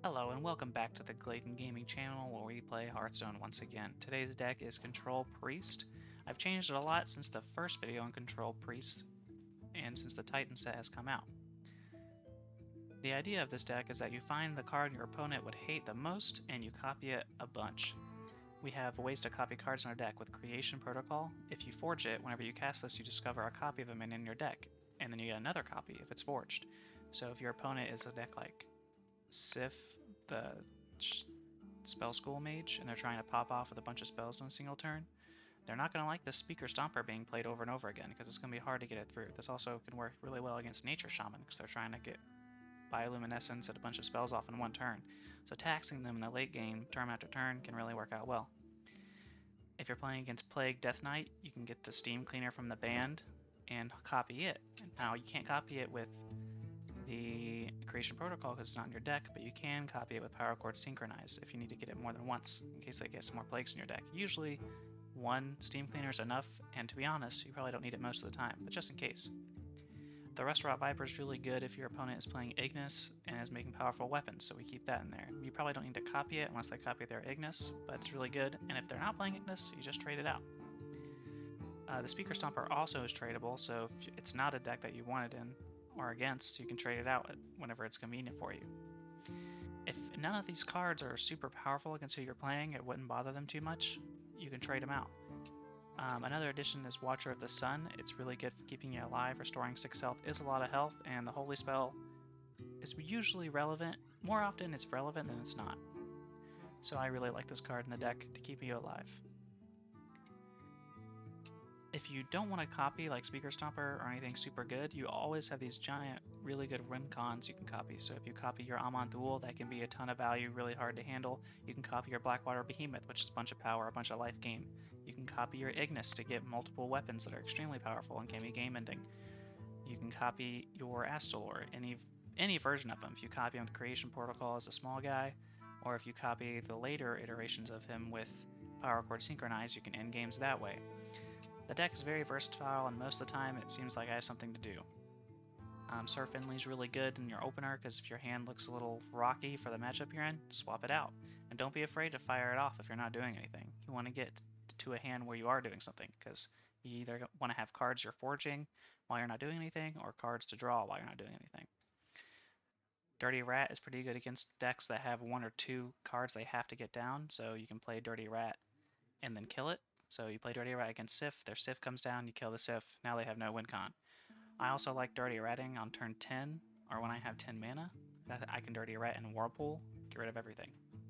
Hello and welcome back to the Clayton Gaming channel where we play Hearthstone once again. Today's deck is Control Priest. I've changed it a lot since the first video on Control Priest and since the Titan set has come out. The idea of this deck is that you find the card your opponent would hate the most and you copy it a bunch. We have ways to copy cards in our deck with Creation Protocol. If you forge it, whenever you cast this you discover a copy of them in your deck, and then you get another copy if it's forged. So if your opponent is a deck like Sif, the spell school mage, and they're trying to pop off with a bunch of spells in a single turn, they're not going to like the Speaker Stomper being played over and over again because it's going to be hard to get it through. This also can work really well against Nature Shaman because they're trying to get Bioluminescence and a bunch of spells off in one turn. So taxing them in the late game, turn after turn, can really work out well. If you're playing against Plague Death Knight, you can get the Steamcleaner from the band and copy it. Now, you can't copy it with the Creation Protocol because it's not in your deck, but you can copy it with Chord Synchronize if you need to get it more than once, in case they get some more plagues in your deck. Usually, one Steamcleaner is enough, and to be honest, you probably don't need it most of the time, but just in case. The Rustrot Viper is really good if your opponent is playing Ignis and is making powerful weapons, so we keep that in there. You probably don't need to copy it unless they copy their Ignis, but it's really good, and if they're not playing Ignis, you just trade it out. The Speaker Stomper also is tradable, so if it's not a deck that you want it in, or against, you can trade it out whenever it's convenient for you. If none of these cards are super powerful against who you're playing, it wouldn't bother them too much, you can trade them out. Another addition is Watcher of the Sun. It's really good for keeping you alive. Restoring 6 health is a lot of health, and the Holy Spell is usually relevant. More often it's relevant than it's not. So I really like this card in the deck to keep you alive. If you don't want to copy like Speaker Stomper or anything super good, you always have these giant, really good win cons you can copy. So if you copy your Aman'Thul, that can be a ton of value, really hard to handle. You can copy your Blackwater Behemoth, which is a bunch of power, a bunch of life gain. You can copy your Ignis to get multiple weapons that are extremely powerful and can be game ending. You can copy your Astalor, any version of him. If you copy him with Creation Protocol as a small guy, or if you copy the later iterations of him with Chord Synchronize, you can end games that way. The deck is very versatile, and most of the time it seems like I have something to do. Sir Finley's really good in your opener, because if your hand looks a little rocky for the matchup you're in, swap it out. And don't be afraid to fire it off if you're not doing anything. You want to get to a hand where you are doing something, because you either want to have cards you're forging while you're not doing anything, or cards to draw while you're not doing anything. Dirty Rat is pretty good against decks that have 1 or 2 cards they have to get down, so you can play Dirty Rat and then kill it. So you play Dirty Rat against Sif, their Sif comes down, you kill the Sif, now they have no win con. I also like Dirty Ratting on turn 10, or when I have 10 mana, that I can Dirty Rat and Whirlpool, get rid of everything,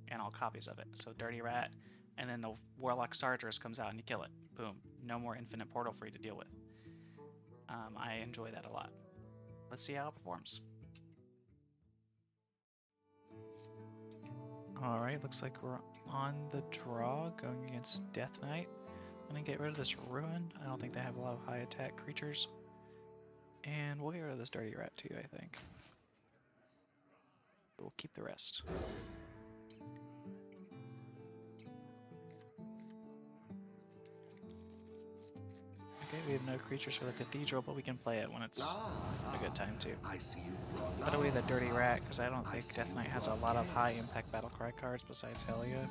and all copies of it. So Dirty Rat, and then the Warlock Sargeras comes out and you kill it. Boom. No more Infinite Portal for you to deal with. I enjoy that a lot. Let's see how it performs. Alright, looks like we're on the draw, going against Death Knight. I'm gonna get rid of this Ruin. I don't think they have a lot of high attack creatures. And we'll get rid of this Dirty Rat too, I think. But we'll keep the rest. Okay, we have no creatures for the Cathedral, but we can play it when it's a good time too. I see you. Put away the Dirty Rat, because I don't think Death Knight has a lot of high impact battlecry cards besides Helia.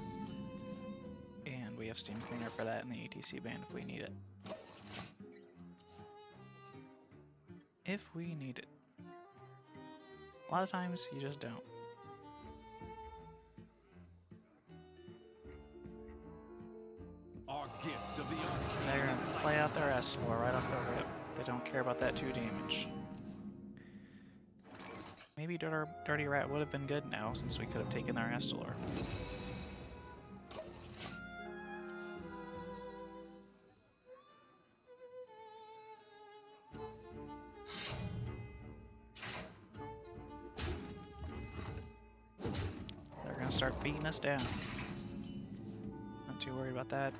And we have Steamcleaner for that in the E.T.C band if we need it. If we need it. A lot of times, you just don't. Our gift of the arcane. They're gonna play out their Astalor right off the rip. They don't care about that 2 damage. Maybe Dirty Rat would have been good now, since we could have taken their Astalor. They're gonna start beating us down. Not too worried about that.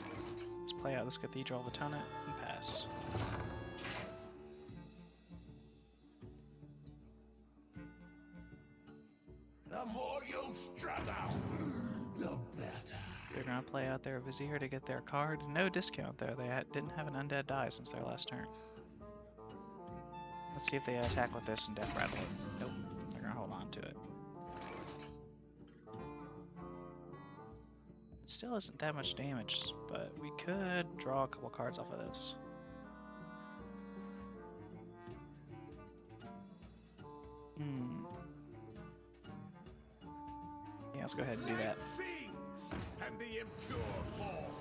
Let's play out this Cathedral of Atonement and pass. The more you struggle, the better. They're gonna play out their Vizier to get their card. No discount though, they didn't have an undead die since their last turn. Let's see if they attack with this and death rattle it. Nope, they're gonna hold on to it. Still isn't that much damage, but we could draw a couple cards off of this. Yeah, let's go ahead and do that. And the impure fall.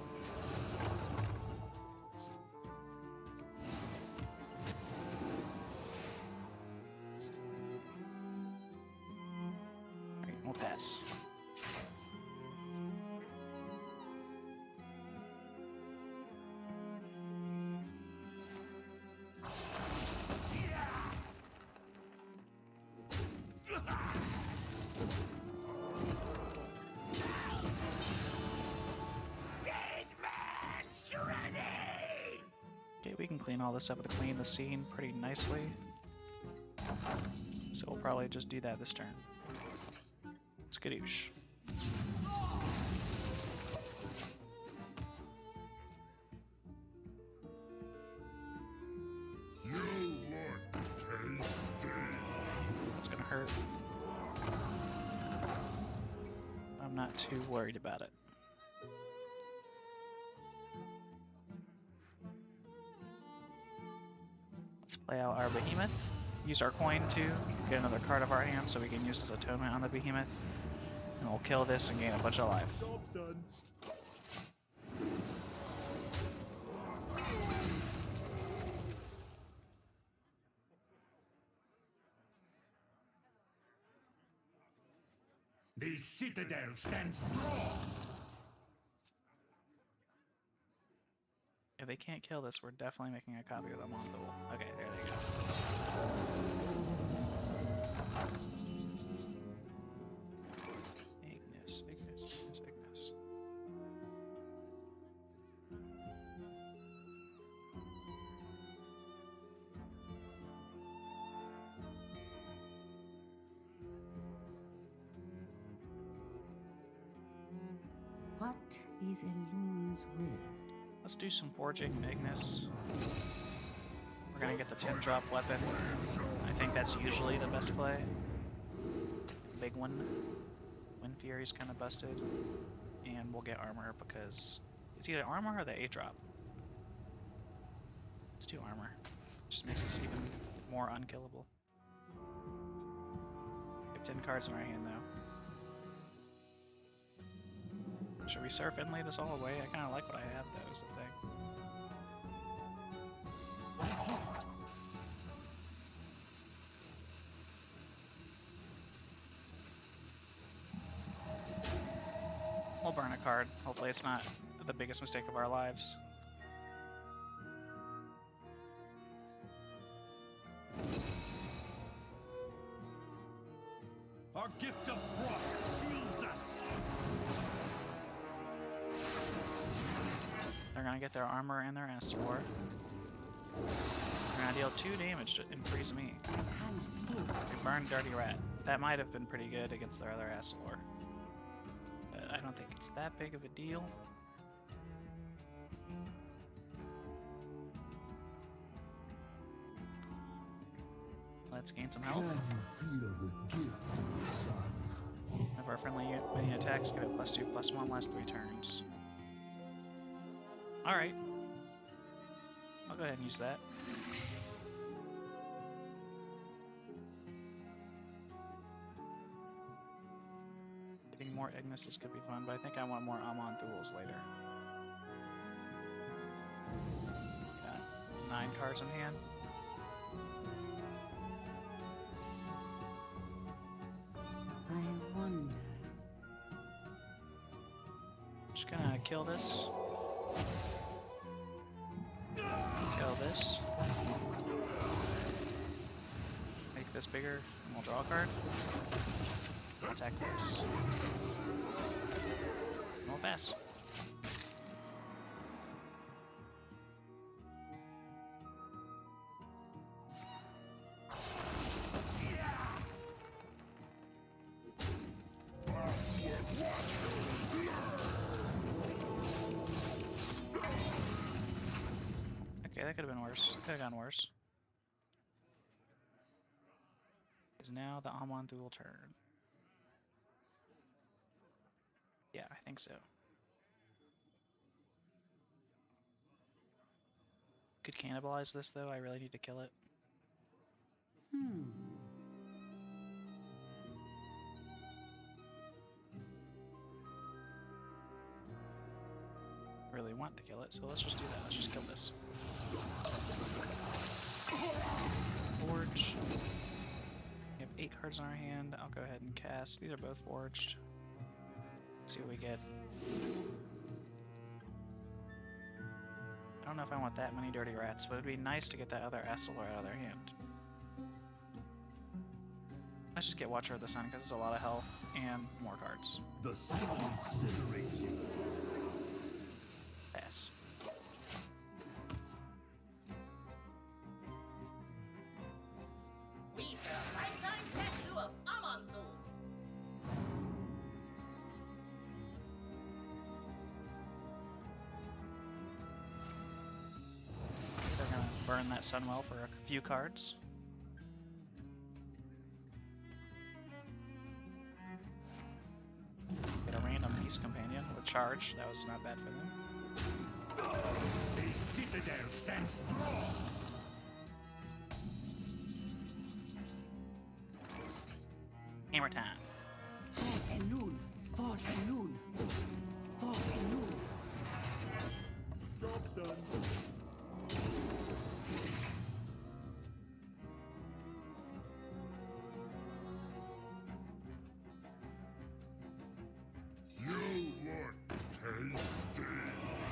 Alright, we'll pass. Okay, we can clean all this up with clean the scene pretty nicely. So we'll probably just do that this turn. Skadoosh. You look tasty. That's gonna hurt. I'm not too worried about it. Let's play out our behemoth. Use our coin to get another card of our hand so we can use this atonement on the behemoth. And we'll kill this and gain a bunch of life. Job's done. The citadel stands strong. If they can't kill this, we're definitely making a copy of the Aman'Thul. Okay, there they go. Ignis, Ignis, Ignis, Ignis. What is Elun's will? Let's do some forging, Ignis. We're gonna get the 10-drop weapon. I think that's usually the best play. Big one. Wind Fury's kind of busted. And we'll get armor because it's either armor or the 8-drop. Let's do armor. Just makes us even more unkillable. We have 10 cards in our hand now. Should we Sir Finley this all away? I kind of like what I have, though, is the thing. We'll burn a card. Hopefully it's not the biggest mistake of our lives. Our gift of frost shields us. They're gonna get their armor and their Astalor. They're gonna deal 2 damage and freeze me. We burned Dirty Rat. That might have been pretty good against their other Astalor. But I don't think it's that big of a deal. Let's gain some health. If our friendly minion attacks, give it +2/+1 last 3 turns. Alright. I'll go ahead and use that. Getting more Ignises could be fun, but I think I want more Aman'Thuls later. Got 9 cards in hand. I wonder. Just gonna kill this. Kill this. Make this bigger, and we'll draw a card. We'll attack this. And we'll pass. Okay, that could have been worse. Could have gone worse. Is now the Aman'Thul turn. Yeah, I think so. could cannibalize this though. I really need to kill it. Really want to kill it, so let's just do that. Let's just kill this. Forge. We have 8 cards in our hand. I'll go ahead and cast. These are both forged. Let's see what we get. I don't know if I want that many dirty rats, but it'd be nice to get that other Astalor out of their hand. Let's just get Watcher of the Sun because it's a lot of health and more cards. The sun incinerates you. Pass. We shall life-size statue of Aman'Thul. They're gonna burn that Sunwell for a few cards. Get a random Beast Companion with charge. That was not bad for them. A citadel stands strong. Hammer time. Fort and noon. Fort and noon. Fort and noon. Job done. You look tasty.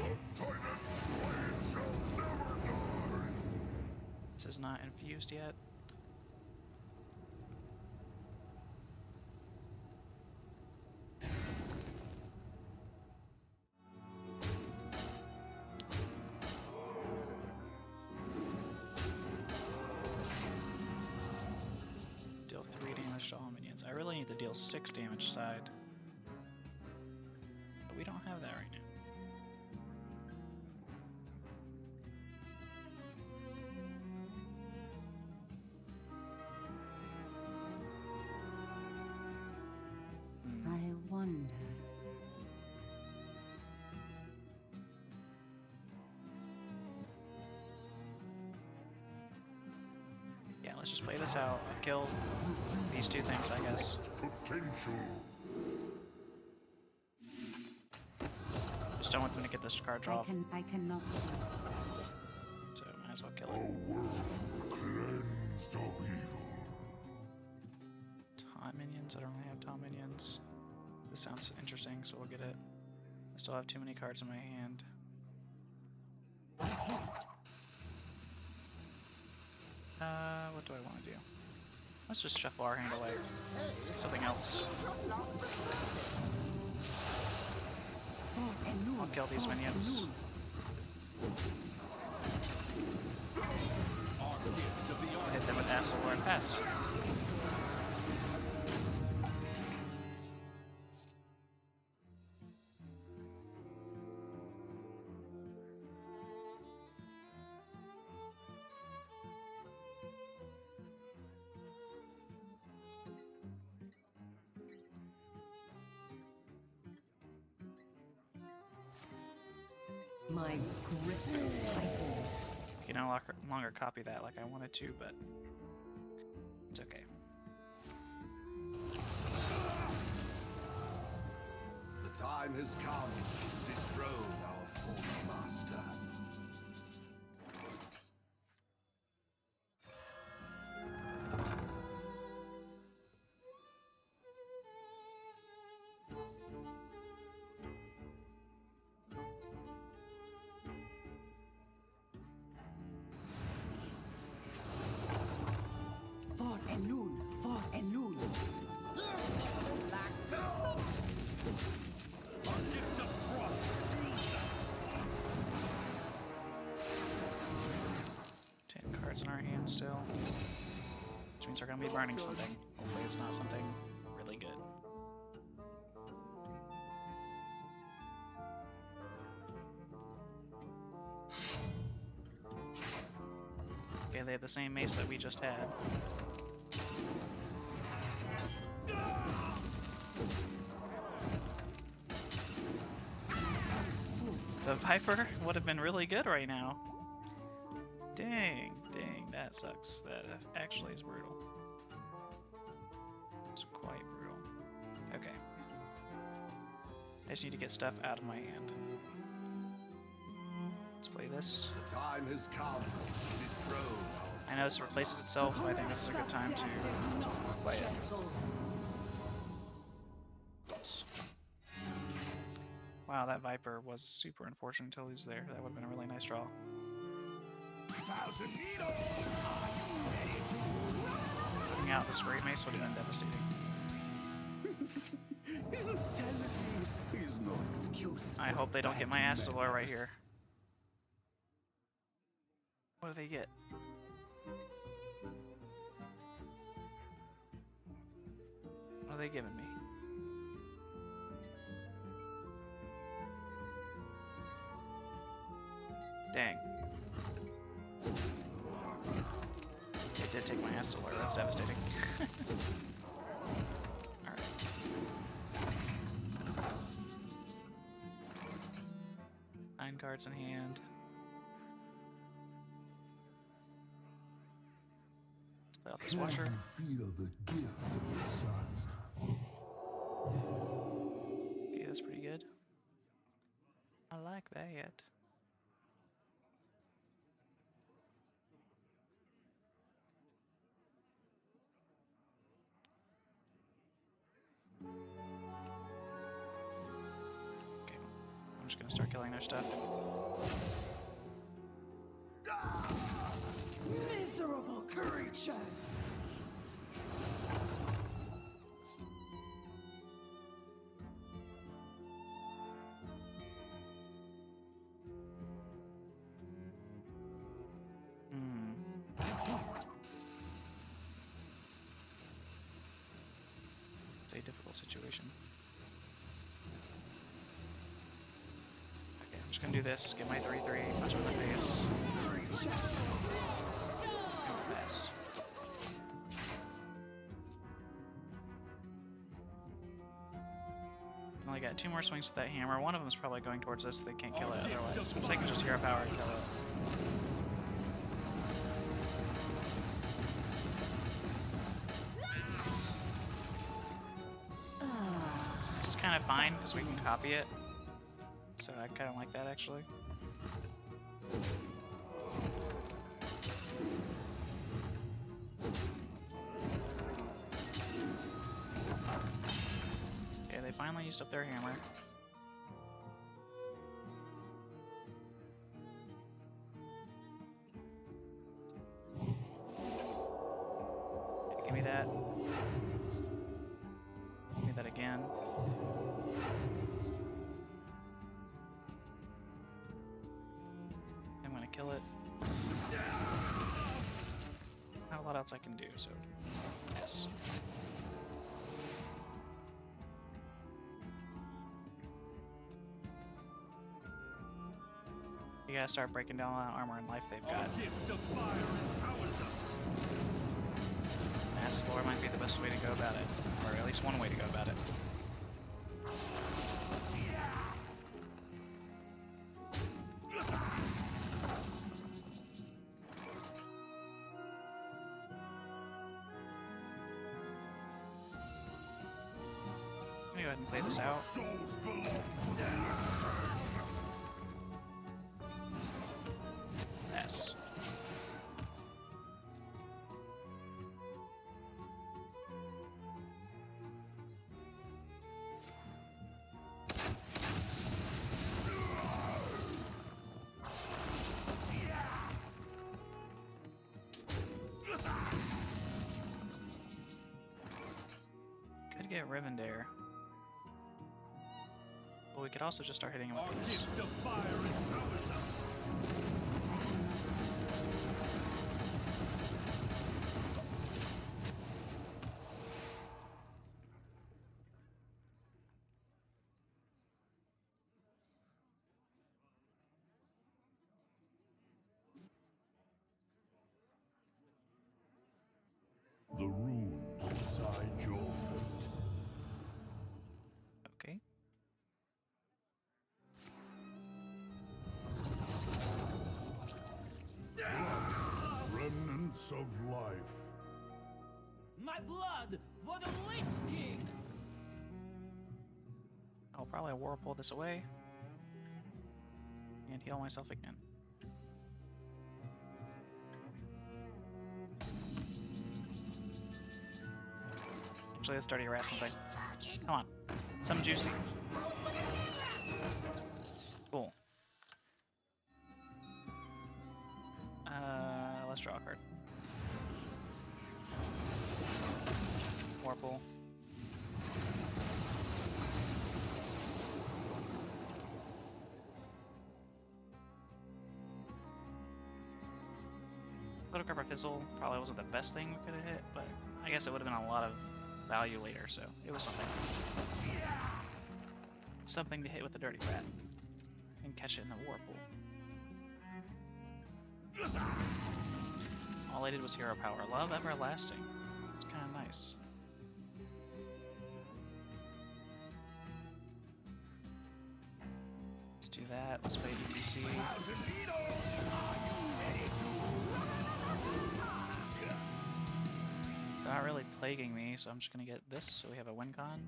The Titan's blade shall never die. This is not infused yet. Deal 3 damage to all minions. I really need to deal 6 damage side. But we don't have that right now. I wonder. Yeah, let's just play this out and kill these 2 things, I guess. Potential. Just don't want them to get this card draw, I cannot. so might as well kill A it. world cleansed of evil. Taunt minions? I don't really have taunt minions. This sounds interesting, so we'll get it. I still have too many cards in my hand. What do I want to do? Let's just shuffle our hand away. Let's get something else. Fort and noon. I'll kill these Fort and minions. noon. Our gift of the Hit them with Astalor and pass. My grip tightens. You can no longer copy that like I wanted to, but it's okay. The time has come to dethrone our former master. Fort and noon. Fort and noon. Like the smoke. Our gift of frost seals us. 10 cards in our hand still. Which means we're gonna be burning something. Hopefully it's not something really good. Okay, they have the same mace that we just had. The Viper would have been really good right now. Dang, that sucks. That actually is brutal. It's quite brutal. Okay. I just need to get stuff out of my hand. Let's play this. The time has come to dethrone our I know this replaces itself, but I think this is a good time to play it. Yes. Wow, that Viper was super unfortunate until he was there. That would have been a really nice draw. Putting out this Great Mace would have been devastating. Insanity is no excuse. I hope they don't get my Astalor right here. What do they get? What are they giving me? Dang. They did take my Astalor, that's devastating. Alright. 9 cards in hand. Play out this Watcher. Feel the gift of the sun. Okay, that's pretty good. I like that. Okay, I'm just gonna start killing their stuff. Miserable creatures! It's a difficult situation. Okay, I'm just gonna do this, get my 3/3, punch him in the face. And pass. I only got 2 more swings with that hammer. One of them is probably going towards this, so they can't kill it otherwise. But they can just hero power and kill it. This is kind of fine because we can copy it. So I kind of like that actually. Okay, they finally used up their hammer. Okay, give me that. Give me that again. I'm gonna kill it. Not a lot else I can do, so yes. You gotta start breaking down all that armor and life they've got. Astalor might be the best way to go about it, or at least one way to go about it. Let me go ahead and play this out. Yes. Could get Rivendare. But we could also just start hitting him with this. The runes decide your fate. Okay. my blood for the Lich King! I'll probably Whirlpool this away and heal myself again. Actually, let's dirty harass something. Come on, something juicy. Cool. Let's draw a card. Whirlpool. Photographer Fizzle probably wasn't the best thing we could have hit, but I guess it would have been a lot of value later, so it was something. Something to hit with the Dirty Rat and catch it in the Whirlpool. All I did was hero power. Love Everlasting. It's kind of nice. Let's do that. Let's play E.T.C. They're not really plaguing me, so I'm just gonna get this so we have a win con.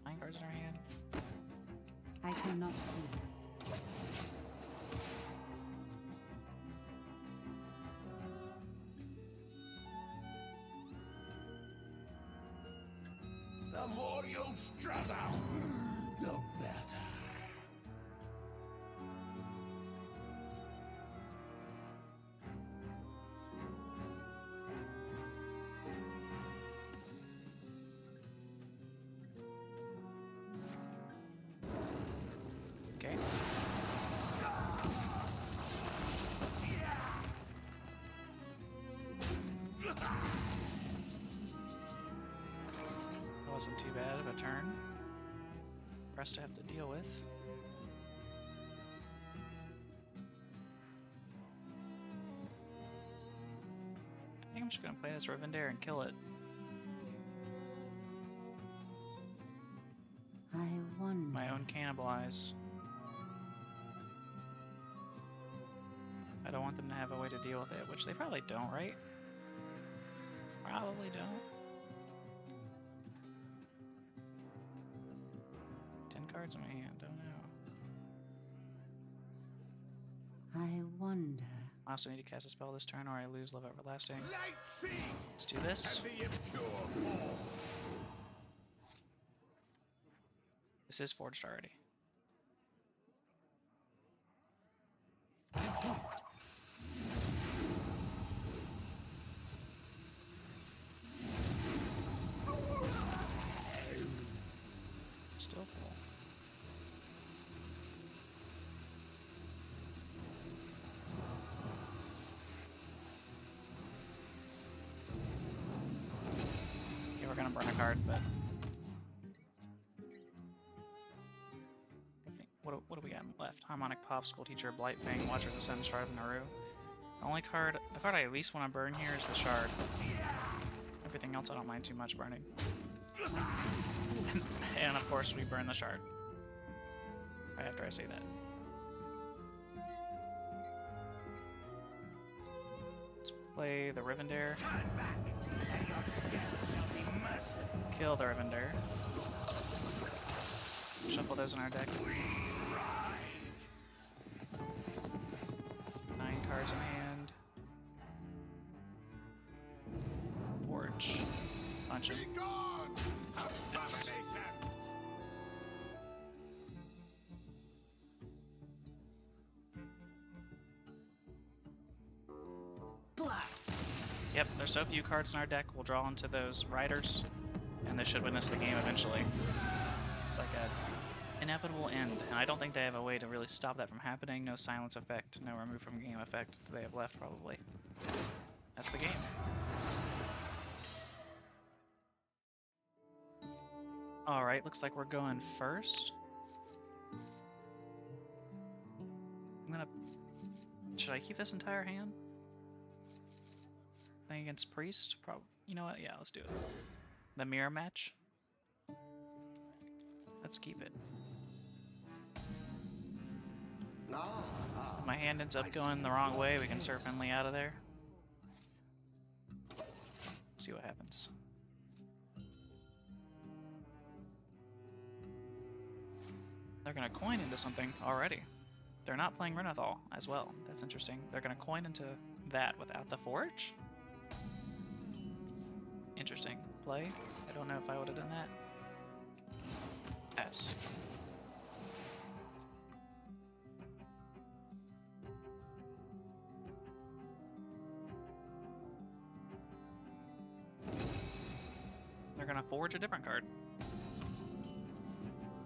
9 cards in our hand. I cannot see it. The more you struggle, the better. Okay. That wasn't too bad of a turn for us to have to deal with. I think I'm just gonna play this Rivendare and kill it. I wonder. My own Cannibalize. I don't want them to have a way to deal with it, which they probably don't, right? Probably don't. 10 cards in my hand, don't know. I wonder. I also need to cast a spell this turn or I lose Love Everlasting. Light sea Let's do this. and the impure form. This is forged already. Still full. Okay, we're gonna burn a card, but I think what do we got left? Harmonic Pop, School Teacher, Blightfang, Watcher of the Sun, Shard of Naaru. The only card, the card I at least want to burn here is the Shard. Everything else I don't mind too much burning. And of course we burn the Shard. Right after I say that. Let's play the Rivendare. Kill the Rivendare. Shuffle those in our deck. 9 cards in hand. Forge. Punch him. Be gone! Yes. Blast! Yep, there's so few cards in our deck, we'll draw into those riders, and they should win us the game eventually. It's like a inevitable end, and I don't think they have a way to really stop that from happening. No silence effect, no remove from game effect that they have left, probably. That's the game. Alright, looks like we're going first. I'm gonna... Should I keep this entire hand? Playing against Priest? Probably. You know what? Yeah, let's do it. The mirror match? Let's keep it. If my hand ends up going the wrong way, we can serve Finley out of there. See what happens. They're gonna coin into something already. They're not playing Renathal as well. That's interesting. They're gonna coin into that without the forge? Interesting play. I don't know if I would have done that. Pass. They're gonna forge a different card.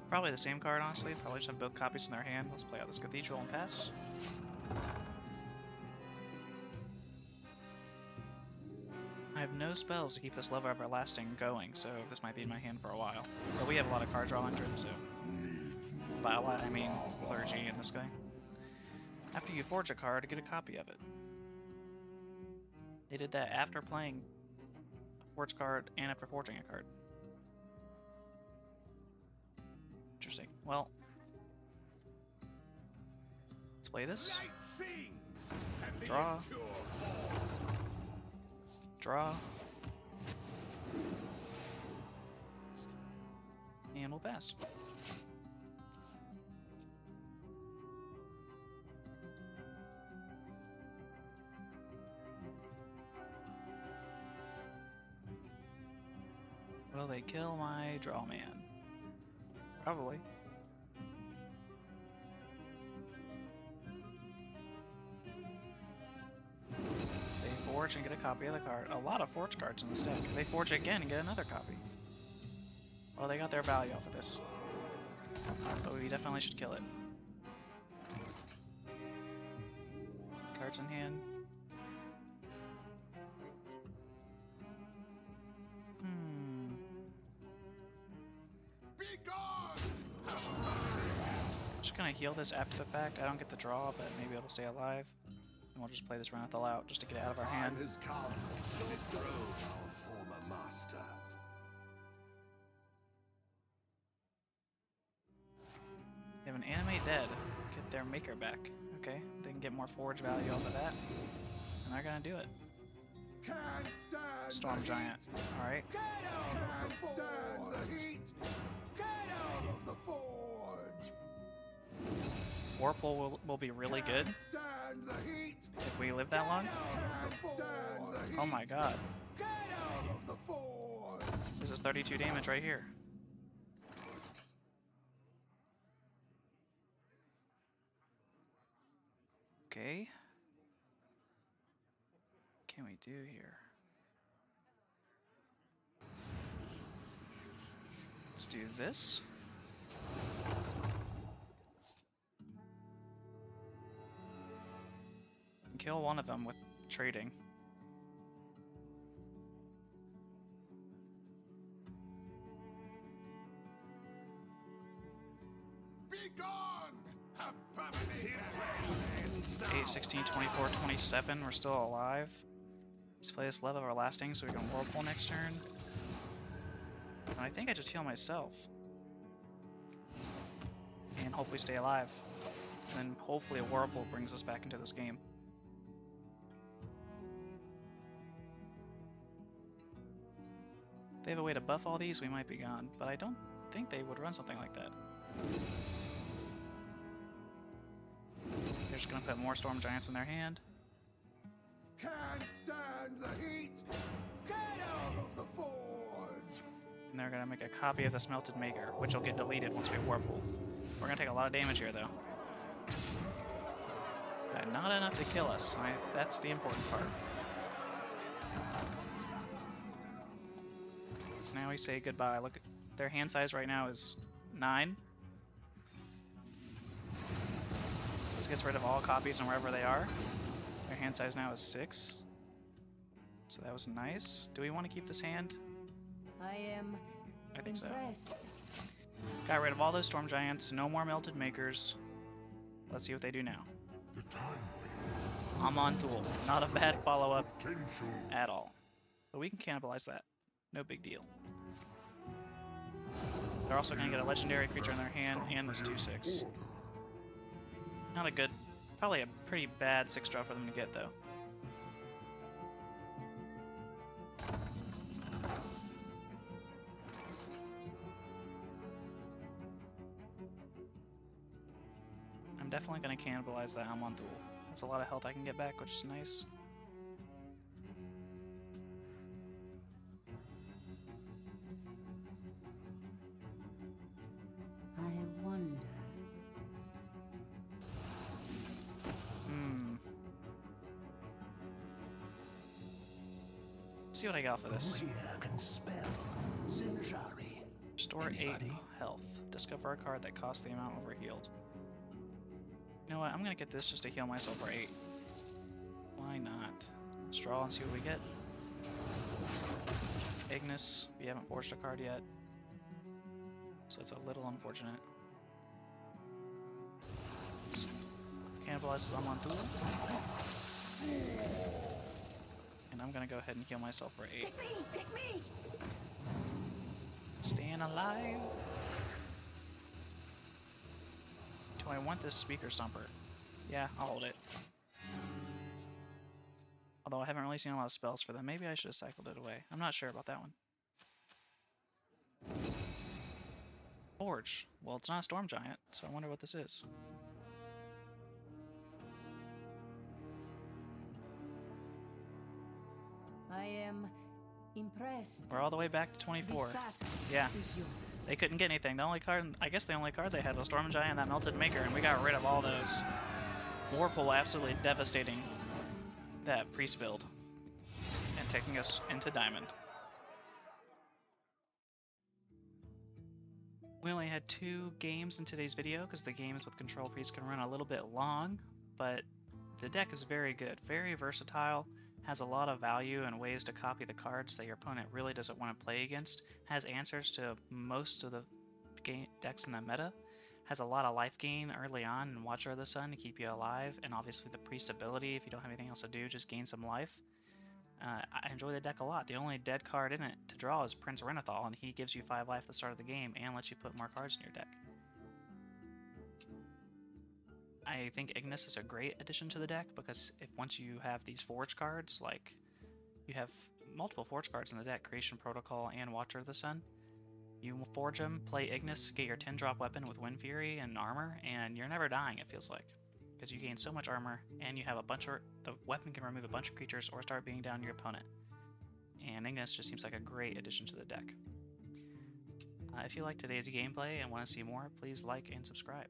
Probably the same card, honestly. Probably just have both copies in their hand. Let's play out this Cathedral and pass. I have no spells to keep this Love Everlasting going, so this might be in my hand for a while. But we have a lot of card draw under it, so... By a lot, I mean Clergy in this guy. After you forge a card, get a copy of it. They did that after playing a forged card and after forging a card. Interesting. Well, let's play this. Draw. Draw. And we'll pass. Will they kill my draw man? Probably. They forge and get a copy of the card. A lot of forge cards in this deck. They forge again and get another copy. Well, they got their value off of this. But we definitely should kill it. Cards in hand. Just gonna heal this after the fact. I don't get the draw, but maybe it'll stay alive. And we'll just play this Renathal out just to get it out of our hand. Has come to dethrone our former master. They have an animate dead. Get their maker back. Okay, they can get more forge value off of that. And they're gonna do it. Storm Giant. Alright. Whirlpool will be really good if we live that long. Oh my god. This is 32 damage right here. Okay. What can we do here? Let's do this. Kill one of them with trading. Be gone! 8, 16, 24, 27. We're still alive. Let's play this Love Everlasting so we can Whirlpool next turn. And I think I just heal myself. And hope we stay alive. And then hopefully a Whirlpool brings us back into this game. If they have a way to buff all these, we might be gone. But I don't think they would run something like that. They're just gonna put more Storm Giants in their hand. Can't stand the heat! Get out of the forge! And they're gonna make a copy of the Smelted Maker, which will get deleted once we Whirlpool. We're gonna take a lot of damage here, though. But not enough to kill us. That's the important part. So now we say goodbye. Look, their hand size right now is 9. This gets rid of all copies and wherever they are. Their hand size now is 6. So that was nice. Do we want to keep this hand? I am I think impressed. so. Got rid of all those Storm Giants. No more Melted Makers. Let's see what they do now. The time Aman'Thul. Not a bad follow-up potential. at all. But we can cannibalize that. No big deal. They're also going to get a legendary creature in their hand and this 2/6. Not a good, probably a pretty bad 6-drop for them to get though. I'm definitely going to cannibalize that Aman'Thul. That's a lot of health I can get back, which is nice. I wonder. Let's see what I got for this. Can spell Zinjari. Restore 8 Anybody? health. Discover a card that costs the amount overhealed. You know what? I'm gonna get this just to heal myself for 8. Why not? Let's draw and see what we get. Ignis. We haven't forged a card yet, so it's a little unfortunate. Let's cannibalize Aman'Thul. And I'm gonna go ahead and heal myself for 8. Pick me! Pick me! Staying alive. Do I want this speaker Stomper? Yeah, I'll hold it. Although I haven't really seen a lot of spells for them. Maybe I should have cycled it away. I'm not sure about that one. Forge. Well, it's not a Storm Giant, so I wonder what this is. I am impressed. We're all the way back to 24. This battle Yeah. is yours. They couldn't get anything. The only card, I guess the only card they had was Storm Giant and that Melted Maker, and we got rid of all those. Warpool absolutely devastating that priest build and taking us into Diamond. We only had 2 games in today's video because the games with Control Priest can run a little bit long, but the deck is very good, very versatile, has a lot of value and ways to copy the cards that your opponent really doesn't want to play against, has answers to most of the decks in the meta, has a lot of life gain early on in Watcher of the Sun to keep you alive, and obviously the priest ability, if you don't have anything else to do, just gain some life. I enjoy the deck a lot. The only dead card in it to draw is Prince Renathal, and he gives you 5 life at the start of the game and lets you put more cards in your deck. I think Ignis is a great addition to the deck because if once you have these forge cards, like you have multiple forge cards in the deck, Creation Protocol and Watcher of the Sun, you forge them, play Ignis, get your 10-drop weapon with Wind Fury and armor, and you're never dying, it feels like. Because you gain so much armor, and you have a bunch of... the weapon can remove a bunch of creatures or start beating down your opponent. And Ignis just seems like a great addition to the deck. If you liked today's gameplay and want to see more, please like and subscribe.